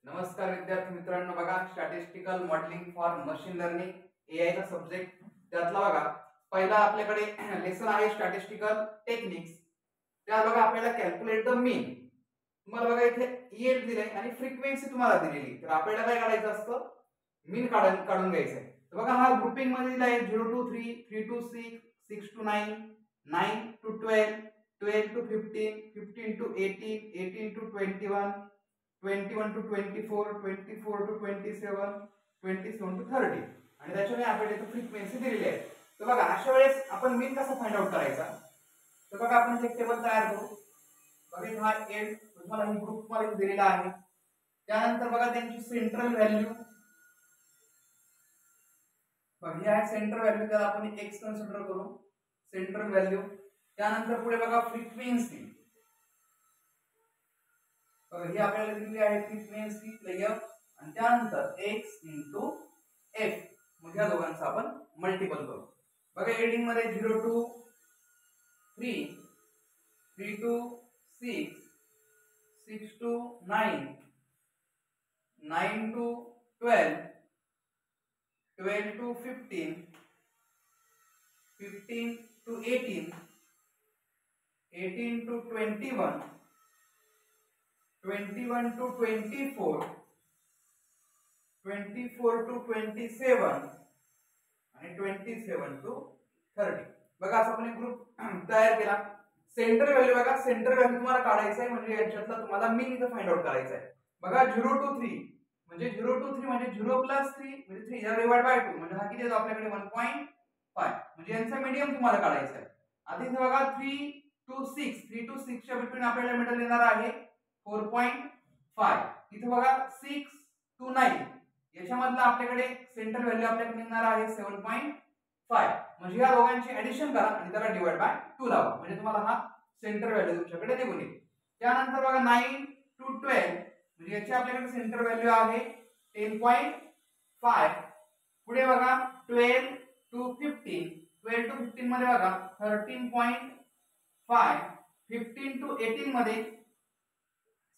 नमस्कार विद्यार्थी मित्रांनो, बघा statistical modelling for machine learning AI चा सब्जेक्ट त्यातला बघा पहिला आपल्याकडे लेसन आहे स्टॅटिस्टिकल टेक्निक्स. त्यात बघा आपल्याला कॅल्क्युलेट द मीन. तुम्हाला बघा इथे ईएल दिले आणि फ्रिक्वेन्सी तुम्हाला दिलेली, तर आपल्याला काय काढायचं असतं, मीन काढून घ्यायचं आहे. तर बघा हा ग्रुपिंग मध्ये दिला आहे 0 to 3, 3 to 6, 6 to 9, 9 to 12, 12 to 15, 15 to 18, 18 to 21, 21 to 24, 24 to 27, 27 to 30 आणि त्याच्याने आपल्याला इथे फ्रिक्वेन्सी दिलेली आहे. तर बघा अशा वेळेस आपण मीन कसा फाइंड आउट करायचा, तर बघा आपण एक टेबल तयार करू. बघा हा एंड तुम्हाला ही ग्रुप मध्ये दिलेला आहे. त्यानंतर बघा त्यांची सेंट्रल व्हॅल्यू, बघा ही आहे सेंट्रल व्हॅल्यू, त्याला आपण x कन्सिडर करू सेंट्रल व्हॅल्यू. त्यानंतर पुढे बघा फ्रिक्वेन्सी, ही आपल्याला दिलेली आहे फ्रिक्वेन्सी f, आणि त्यानंतर x इंटू f, मग या दोघांचा आपण मल्टिपल करू. बघा एडिंग मध्ये 0 to 3, 3 to 6, 6 to 9, 9 to 12, 12 to 15, 15 to 18, 18 to 21, 21 to 24, 24 to 27 आणि 27 to 30. बघा असं आपण एक ग्रुप तयार केला. सेंटर व्हॅल्यू बघा, सेंटर व्हॅल्यू तुम्हाला काढायचं आहे, म्हणजे याच्यातला तुम्हाला मीन इथं फाइंड आउट करायचा आहे. बघा 0 to 3 म्हणजे 0 to 3 म्हणजे 0 plus 3 म्हणजे 3 डिवाइड बाय 2 म्हणजे हा किती येतो आपल्याकडे 1.5, म्हणजे यांचा मीडियम तुम्हाला काढायचा आहे. आता इथे बघा 3 to 6, 3 to 6 च्या बिटवीन आपल्याला मिडल येणार आहे 4.5. इथे बघा 6 to 9 याच्यामधला आपल्याकडे सेंट्रल व्हॅल्यू आपल्याकडे येणार आहे 7.5, म्हणजे या दोघांची ऍडिशन करा आणि त्याला डिवाइड बाय 2 लावा, म्हणजे तुम्हाला हा सेंटर व्हॅल्यू तुमच्याकडे निघून येईल. त्यानंतर बघा 9 to 12 म्हणजे याची आपल्याकडे सेंटर व्हॅल्यू आहे 10.5. पुढे बघा 12 to 15, 12 to 15 मध्ये बघा 13.5, 15 to 18 मध्ये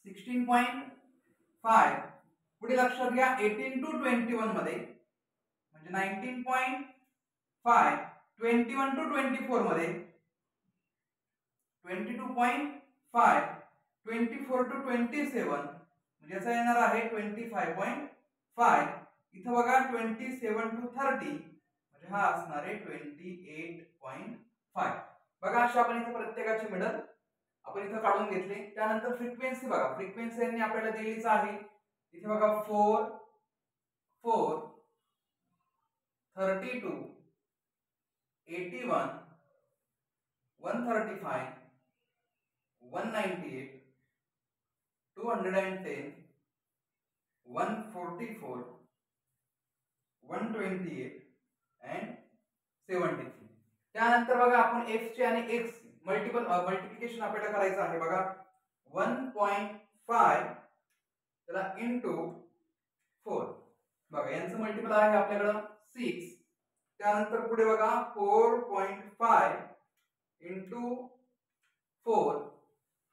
16.5. पुढे लक्षात घ्या 18 to 21 मध्ये म्हणजे 19.5, 21 to 24 मध्ये 22.5, 24 to 27 म्हणजे याचा येणार आहे 25.5. इथं बघा 27 to 30 म्हणजे हा असणार आहे 28.5. बघा अशा आपण इथे प्रत्येकाची मिडल आपण इथं काढून घेतले. त्यानंतर फ्रिक्वेन्सी बघा, फ्रिक्वेन्सी यांनी आपल्याला दिलीच आहे. इथे बघा 4, 4, 32, 81, 135, 198, 210, 144, 128 and 73. त्यानंतर बघा आपण f चे आणि x मल्टिप्लिकेशन आपल्याला करायचं आहे. बघा 1.5 त्याला इंटू 4, बघा यांचं मल्टिपल आहे आपल्याकडं 6. त्यानंतर पुढे बघा 4.5 इंटू 4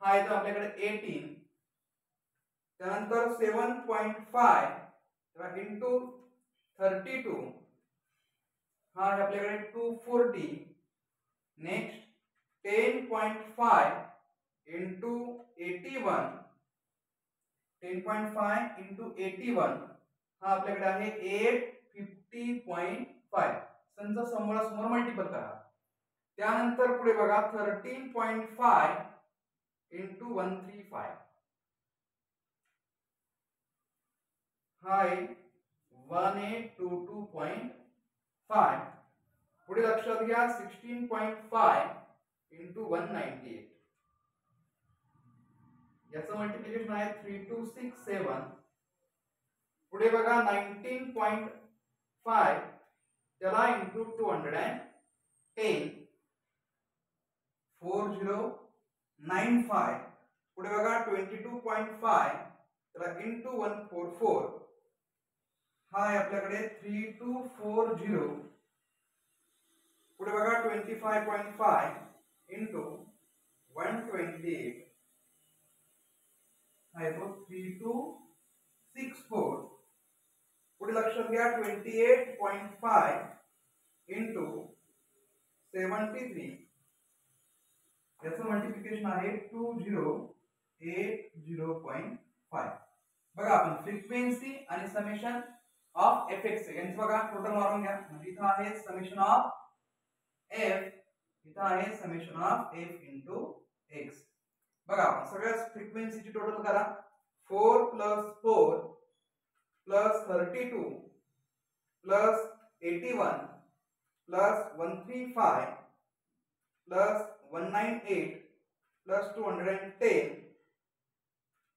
हा येतो आपल्याकडे 18. त्यानंतर 7.5 इंटू 32 हा आहे आपल्याकडे 240. नेक्स्ट 10.5 इंटू 81, 10.5 इंटू 81 हा आपल्याकडे आहे 850.5. संच समोरासमोर मल्टिपल करा. त्यानंतर पुढे बघा 13.5 इंटू 135 हा आहे 1822.5. पुढे लक्षात घ्या 16.5 इंटू 198 याचं मल्टिप्लिकेशन आहे 3267. पुढे बघा 19.5 त्याला इंटू 210, 4095. पुढे बघा 22.5 त्याला इंटू 144 हा आहे आपल्याकडे 3240. पुढे बघा 25.5 इंटू 128 हा येतो 32 64 पुढे लक्षात घ्या 28.5 इंटू 73 याचं मल्टिप्लिकेशन आहे 2080.5. बघा आपण फ्रिक्वेन्सी आणि समेशन ऑफ एफ एक्स यांचं बघा टोटल मारून घ्या. म्हणजे इथं आहे समेशन ऑफ एफ, इथं आहे summation of F into x. बघा आपण सगळ्या फ्रिक्वेन्सीची टोटल करा. 4 + 4 + 32 + 81 + 135 + 198 + 210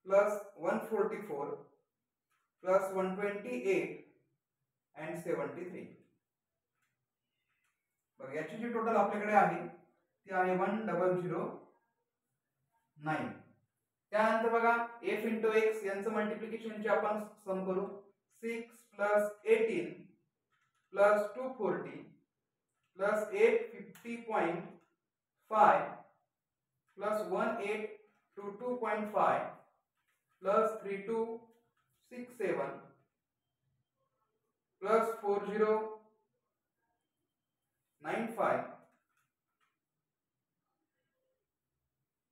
+ 144 + 128 and 73. बघा याची जी टोटल आपल्याकडे आहे ती आहे 1009. त्यानंतर बघा f इंटू x यांचं मल्टिप्लिकेशनचे आपण सम करू. 6 + 18 + 240 + 850.5 + 1822.5 + 3267 + 4095.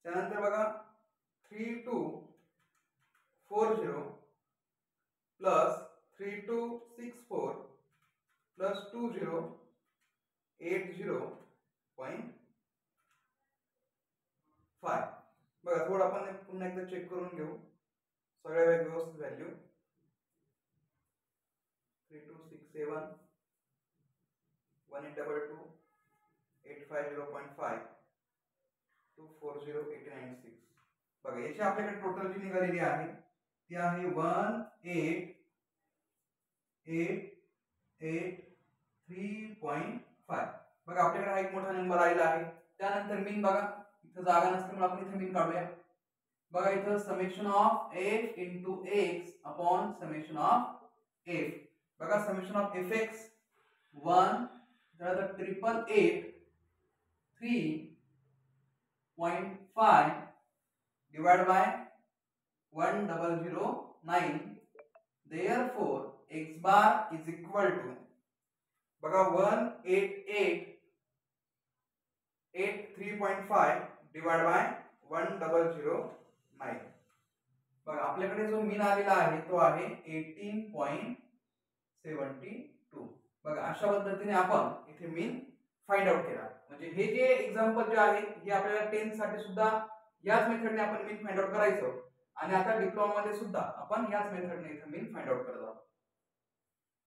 त्यानंतर बघा 3240 + 3264 + 2080.5. बघा थोडं आपण पुन्हा एकदा चेक करून घेऊ सगळ्या व्यवस्थित व्हॅल्यू. 3267 1822 850.5 240896. बघा याची आपल्याकडे टोटल जी निघालेली आहे ती आहे 18883.5. बघा आपल्याकडे हा एक मोठा नंबर आलेला आहे. त्यानंतर मीन बघा इथं जागा नसल्यामुळे आपण इथे मीन काढूया. बघा इथं summation of f into x upon summation of f. बघा समेशन ऑफ fx 1 तर 888.3.5 divided by 1009. Therefore x bar is equal to बघा 18883.5 divided by 1009. बघा आपल्याकडे जो मीन आलेला आहे तो आहे 18.72. बघा अशा पद्धतीने आपण इथे मीन फाइंड आउट केला. म्हणजे हे जे एक्झाम्पल जे आहे हे आपल्याला 10th साठी सुद्धा याच मेथडने आपण मीन फाइंड आउट करायचो आणि आता डिप्लोमा मध्ये सुद्धा आपण याच मेथडने इथे मीन फाइंड आउट करत आहोत.